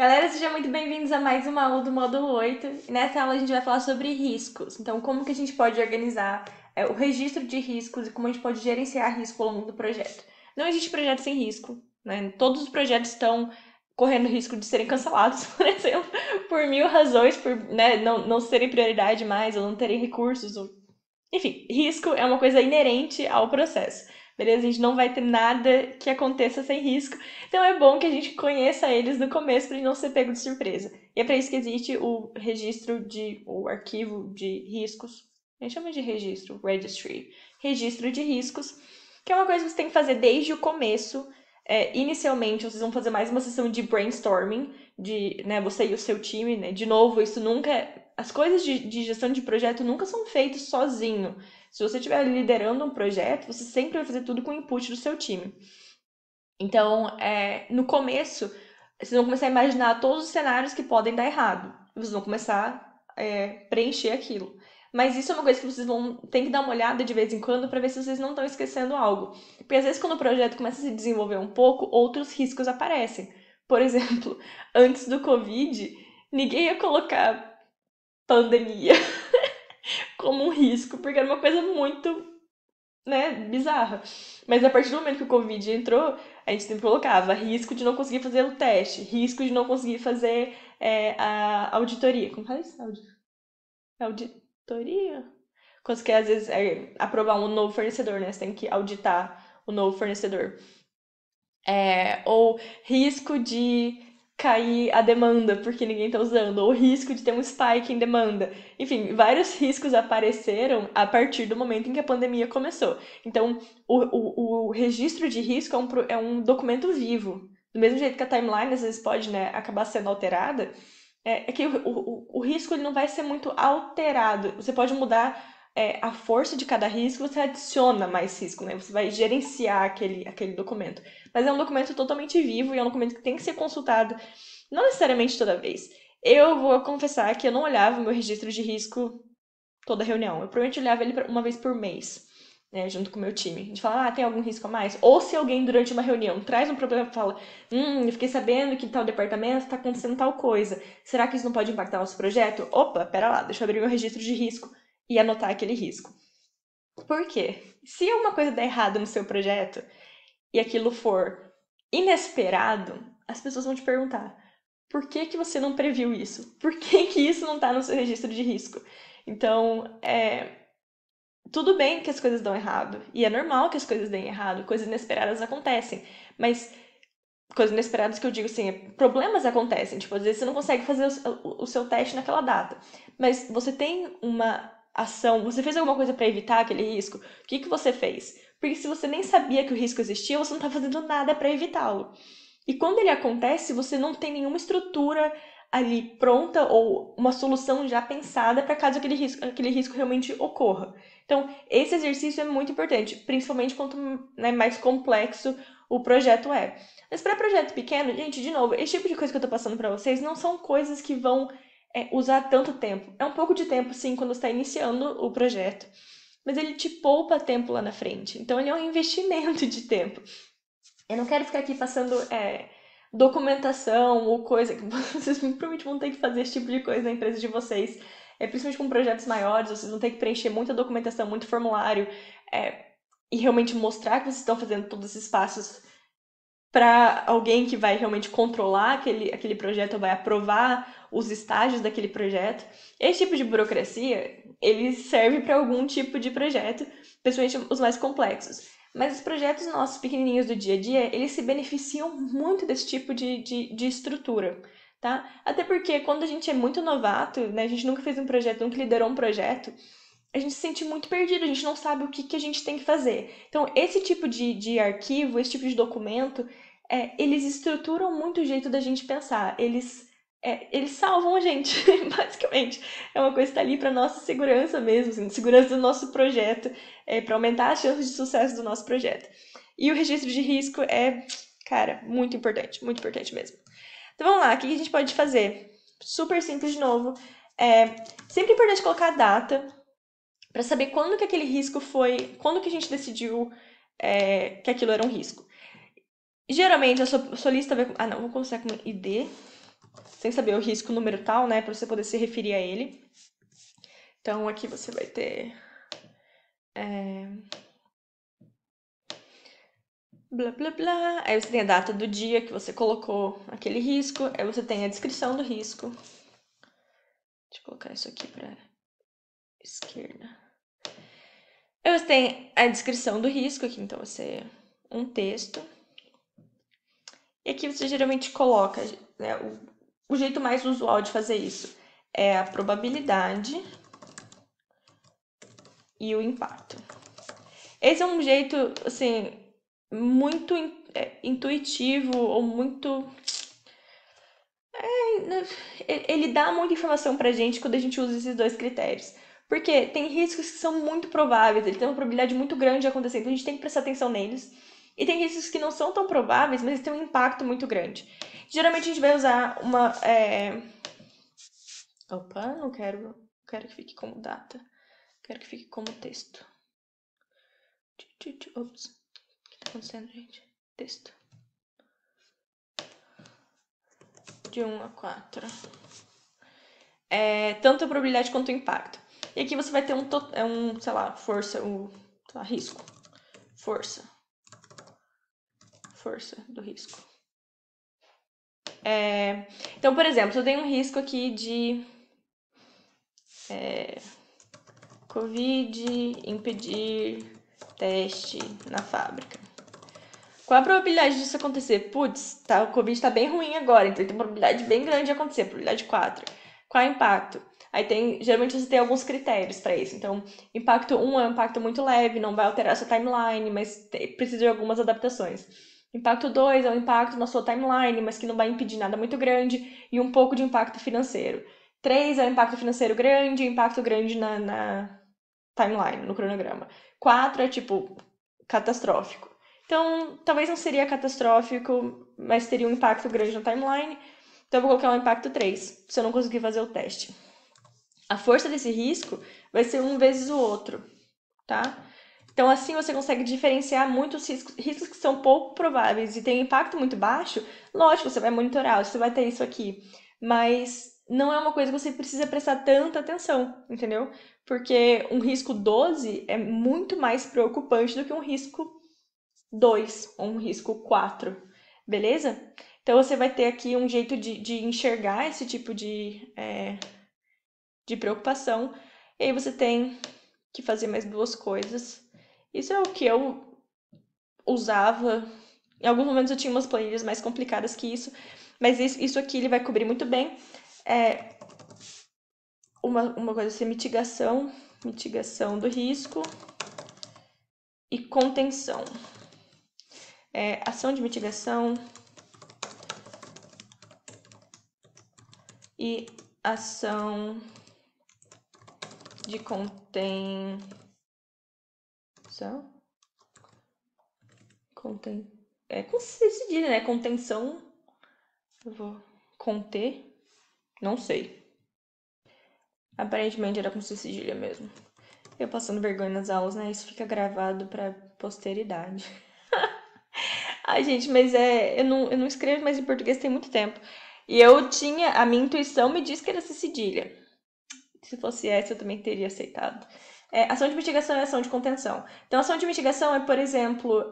Galera, sejam muito bem-vindos a mais uma aula do módulo 8. E nessa aula a gente vai falar sobre riscos. Então, como que a gente pode organizar o registro de riscos e como a gente pode gerenciar risco ao longo do projeto. Não existe projeto sem risco, né? Todos os projetos estão correndo risco de serem cancelados, por exemplo, por mil razões, por não serem prioridade mais, ou não terem recursos, enfim, risco é uma coisa inerente ao processo. Beleza? A gente não vai ter nada que aconteça sem risco. Então é bom que a gente conheça eles no começo para não ser pego de surpresa. E é para isso que existe o arquivo de riscos. A gente chama de registro, registry. Registro de riscos, que é uma coisa que você tem que fazer desde o começo. Inicialmente, vocês vão fazer mais uma sessão de brainstorming, você e o seu time, né? De novo, isso nunca as coisas de gestão de projeto nunca são feitas sozinho. Se você estiver liderando um projeto, você sempre vai fazer tudo com o input do seu time. Então, no começo, vocês vão começar a imaginar todos os cenários que podem dar errado. Vocês vão começar a preencher aquilo. Mas isso é uma coisa que vocês vão ter que dar uma olhada de vez em quando para ver se vocês não estão esquecendo algo. Porque às vezes quando o projeto começa a se desenvolver um pouco, outros riscos aparecem. Por exemplo, antes do Covid, ninguém ia colocar pandemia como um risco, porque era uma coisa muito, bizarra. Mas a partir do momento que o Covid entrou, a gente sempre colocava risco de não conseguir fazer o teste, risco de não conseguir fazer a auditoria. Como fala isso? Auditoria? Quando você quer, às vezes, aprovar um novo fornecedor, né? Você tem que auditar o novo fornecedor. Ou risco de cair a demanda porque ninguém está usando, ou risco de ter um spike em demanda. Enfim, vários riscos apareceram a partir do momento em que a pandemia começou. Então, o registro de risco é um documento vivo. Do mesmo jeito que a timeline às vezes pode, né, acabar sendo alterada, é que o risco ele não vai ser muito alterado. Você pode mudar a força de cada risco, você adiciona mais risco, né? Você vai gerenciar aquele documento. Mas é um documento totalmente vivo e é um documento que tem que ser consultado, não necessariamente toda vez. Eu vou confessar que eu não olhava o meu registro de risco toda reunião. Eu provavelmente olhava ele uma vez por mês, né, junto com o meu time. A gente fala, tem algum risco a mais? Ou se alguém durante uma reunião traz um problema e fala, eu fiquei sabendo que tal departamento está acontecendo tal coisa. Será que isso não pode impactar nosso projeto? Opa, pera lá, deixa eu abrir meu registro de risco e anotar aquele risco. Por quê? Se alguma coisa der errado no seu projeto e aquilo for inesperado, as pessoas vão te perguntar: por que que você não previu isso? Por que que isso não está no seu registro de risco? Então, tudo bem que as coisas dão errado, e é normal que as coisas deem errado, coisas inesperadas acontecem, mas coisas inesperadas que eu digo assim, problemas acontecem, tipo, às vezes você não consegue fazer o seu teste naquela data, mas você tem uma ação, você fez alguma coisa para evitar aquele risco? O que que você fez? Porque se você nem sabia que o risco existia, você não está fazendo nada para evitá-lo. E quando ele acontece, você não tem nenhuma estrutura ali pronta ou uma solução já pensada para caso aquele risco realmente ocorra. Então, esse exercício é muito importante, principalmente quanto mais complexo o projeto é. Mas para projeto pequeno, gente, de novo, esse tipo de coisa que eu tô passando para vocês não são coisas que vão usar tanto tempo. É um pouco de tempo, sim, quando você está iniciando o projeto, mas ele te poupa tempo lá na frente. Então, ele é um investimento de tempo. Eu não quero ficar aqui passando documentação ou coisa que vocês provavelmente vão ter que fazer esse tipo de coisa na empresa de vocês. Principalmente com projetos maiores, vocês vão ter que preencher muita documentação, muito formulário, e realmente mostrar que vocês estão fazendo todos esses passos para alguém que vai realmente controlar aquele projeto, ou vai aprovar os estágios daquele projeto. Esse tipo de burocracia, ele serve para algum tipo de projeto, principalmente os mais complexos. Mas os projetos nossos pequenininhos do dia a dia, eles se beneficiam muito desse tipo de estrutura, tá? Até porque quando a gente é muito novato, né, a gente nunca fez um projeto, nunca liderou um projeto, a gente se sente muito perdido, a gente não sabe o que, que a gente tem que fazer. Então, esse tipo de arquivo, esse tipo de documento, eles estruturam muito o jeito da gente pensar. Eles salvam a gente, basicamente. É uma coisa que está ali para nossa segurança mesmo, assim, segurança do nosso projeto, para aumentar as chances de sucesso do nosso projeto. E o registro de risco cara, muito importante mesmo. Então vamos lá, o que a gente pode fazer? Super simples de novo. Sempre importante colocar a data, para saber quando que aquele risco foi, quando que a gente decidiu que aquilo era um risco. Geralmente a sua lista vai. Ah, não, vou começar com ID. sem saber o risco número tal, né, para você poder se referir a ele. Então, aqui você vai ter blá blá blá. Aí você tem a data do dia que você colocou aquele risco. Aí você tem a descrição do risco. Deixa eu colocar isso aqui para esquerda. Aí você tem a descrição do risco aqui, então você um texto. E aqui você geralmente coloca, né, o jeito mais usual de fazer isso é a probabilidade e o impacto. Esse é um jeito, assim, muito intuitivo ou muito. Ele dá muita informação pra gente quando a gente usa esses dois critérios. Porque tem riscos que são muito prováveis, ele tem uma probabilidade muito grande de acontecer, então a gente tem que prestar atenção neles. E tem riscos que não são tão prováveis, mas eles têm um impacto muito grande. Geralmente a gente vai usar uma. Opa, não quero. Quero que fique como data. Quero que fique como texto. Ops. O que tá acontecendo, gente? Texto. De 1 a 4. Tanto a probabilidade quanto o impacto. E aqui você vai ter sei lá, força, sei lá, risco. Força do risco. Então, por exemplo, eu tenho um risco aqui de Covid impedir teste na fábrica. Qual a probabilidade disso acontecer? Putz, tá, o Covid tá bem ruim agora, então tem uma probabilidade bem grande de acontecer, probabilidade 4. Qual é o impacto? Aí geralmente você tem alguns critérios para isso. Então, impacto 1 é um impacto muito leve, não vai alterar a sua timeline, mas precisa de algumas adaptações. Impacto 2 é um impacto na sua timeline, mas que não vai impedir nada muito grande, e um pouco de impacto financeiro. 3 é um impacto financeiro grande, impacto grande na timeline, no cronograma. 4 é tipo catastrófico. Então, talvez não seria catastrófico, mas teria um impacto grande na timeline. Então, eu vou colocar um impacto 3, se eu não conseguir fazer o teste. A força desse risco vai ser 1 vezes o outro, tá? Então, assim você consegue diferenciar muitos riscos que são pouco prováveis e têm impacto muito baixo. Lógico, você vai monitorar, você vai ter isso aqui. Mas não é uma coisa que você precisa prestar tanta atenção, entendeu? Porque um risco 12 é muito mais preocupante do que um risco 2 ou um risco 4, beleza? Então você vai ter aqui um jeito de enxergar esse tipo de preocupação. E aí você tem que fazer mais duas coisas. Isso é o que eu usava. Em alguns momentos eu tinha umas planilhas mais complicadas que isso, mas isso aqui ele vai cobrir muito bem. Uma coisa assim, mitigação do risco e contenção. Ação de mitigação e ação de contenção. Com cedilha, né? Contenção. Eu vou conter. Não sei. Aparentemente era com cedilha mesmo. Eu passando vergonha nas aulas, né? Isso fica gravado pra posteridade. Ai, gente, mas eu não escrevo mais em português tem muito tempo. E a minha intuição me diz que era cedilha. Se fosse essa, eu também teria aceitado. Ação de mitigação e ação de contenção. Então, ação de mitigação é, por exemplo,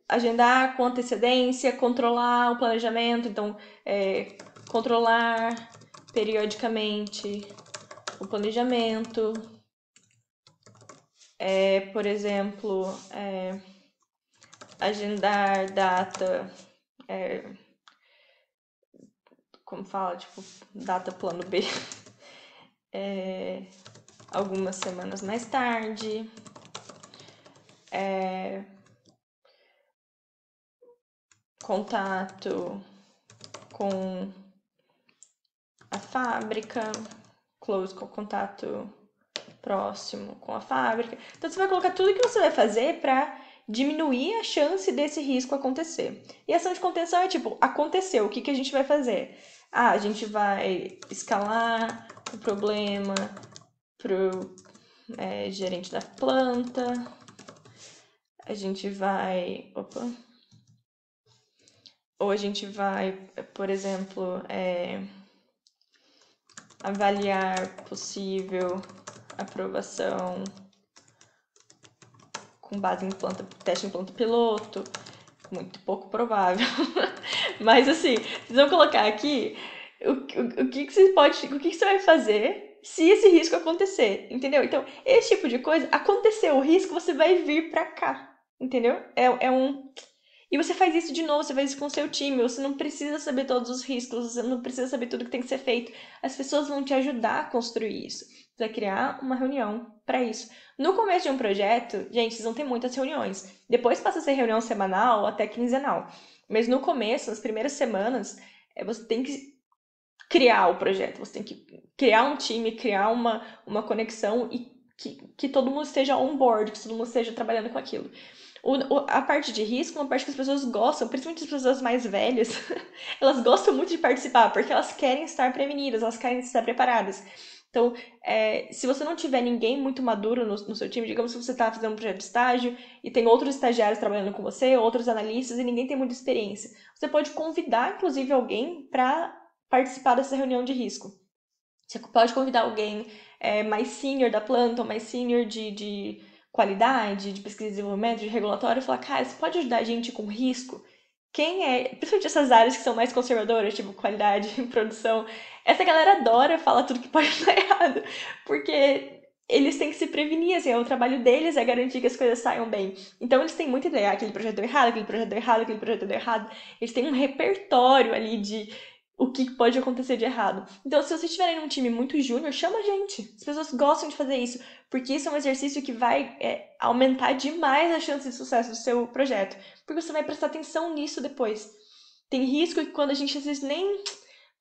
agendar com antecedência, controlar o planejamento, então, controlar periodicamente o planejamento. Por exemplo, agendar data, como fala, tipo, data plano B, algumas semanas mais tarde. Contato com a fábrica, close com contato próximo com a fábrica. Então você vai colocar tudo que você vai fazer para diminuir a chance desse risco acontecer. E a ação de contenção é tipo, aconteceu, o que a gente vai fazer? A gente vai escalar o problema pro gerente da planta. A gente vai Ou a gente vai, por exemplo, avaliar possível aprovação com base em teste em planta piloto. Muito pouco provável. Mas assim, vocês vão colocar aqui o que você pode. O que você vai fazer se esse risco acontecer, entendeu? Então, esse tipo de coisa, aconteceu o risco, você vai vir pra cá, entendeu? É um. E você faz isso de novo, você faz isso com o seu time, você não precisa saber todos os riscos, você não precisa saber tudo que tem que ser feito. As pessoas vão te ajudar a construir isso. Você vai criar uma reunião para isso. No começo de um projeto, gente, vocês vão ter muitas reuniões. Depois passa a ser reunião semanal até quinzenal. Mas no começo, nas primeiras semanas, você tem que criar o projeto, você tem que criar um time, criar uma conexão e que todo mundo esteja on board, que todo mundo esteja trabalhando com aquilo. A parte de risco é uma parte que as pessoas gostam, principalmente as pessoas mais velhas, elas gostam muito de participar, porque elas querem estar prevenidas, elas querem estar preparadas. Então, se você não tiver ninguém muito maduro no seu time, digamos que você está fazendo um projeto de estágio e tem outros estagiários trabalhando com você, outros analistas e ninguém tem muita experiência, você pode convidar, inclusive, alguém para participar dessa reunião de risco. Você pode convidar alguém mais senior da planta, ou mais senior de qualidade, de pesquisa e desenvolvimento, de regulatório, e falar, cara, você pode ajudar a gente com risco? Quem é, principalmente essas áreas que são mais conservadoras, tipo qualidade, produção, essa galera adora falar tudo que pode dar errado, porque eles têm que se prevenir, assim, o trabalho deles é garantir que as coisas saiam bem. Então eles têm muita ideia, aquele projeto deu errado, aquele projeto deu errado, aquele projeto deu errado. Eles têm um repertório ali de o que pode acontecer de errado. Então, se vocês estiverem num time muito júnior, chama a gente. As pessoas gostam de fazer isso, porque isso é um exercício que vai aumentar demais a chance de sucesso do seu projeto, porque você vai prestar atenção nisso depois. Tem risco que quando a gente às vezes nem,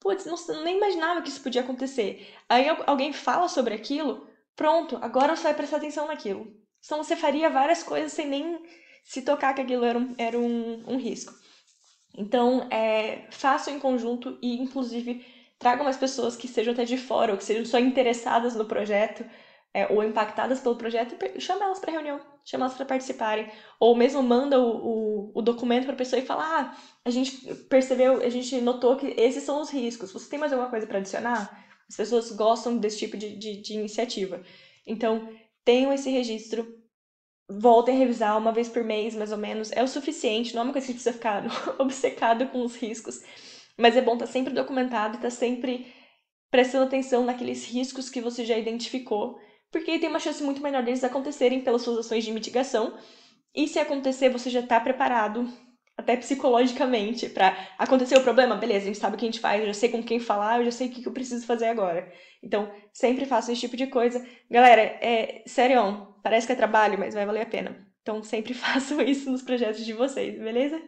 putz, não, nem imaginava que isso podia acontecer. Aí alguém fala sobre aquilo, pronto, agora você vai prestar atenção naquilo. Então você faria várias coisas sem nem se tocar que aquilo era um risco. Então, façam em conjunto e, inclusive, tragam mais pessoas que sejam até de fora ou que sejam só interessadas no projeto ou impactadas pelo projeto e chama elas para reunião, chama elas para participarem. Ou mesmo manda o documento para a pessoa e fala: ah, a gente percebeu, a gente notou que esses são os riscos. Você tem mais alguma coisa para adicionar? As pessoas gostam desse tipo de iniciativa. Então, tenham esse registro, voltem a revisar uma vez por mês, mais ou menos. É o suficiente, não é uma coisa que precisa ficar obcecado com os riscos. Mas é bom estar sempre documentado e estar sempre prestando atenção naqueles riscos que você já identificou, porque tem uma chance muito menor deles acontecerem pelas suas ações de mitigação. E se acontecer, você já está preparado, até psicologicamente, para acontecer o problema. Beleza, a gente sabe o que a gente faz, eu já sei com quem falar, eu já sei o que eu preciso fazer agora. Então, sempre façam esse tipo de coisa. Galera, sério, parece que é trabalho, mas vai valer a pena. Então, sempre façam isso nos projetos de vocês, beleza?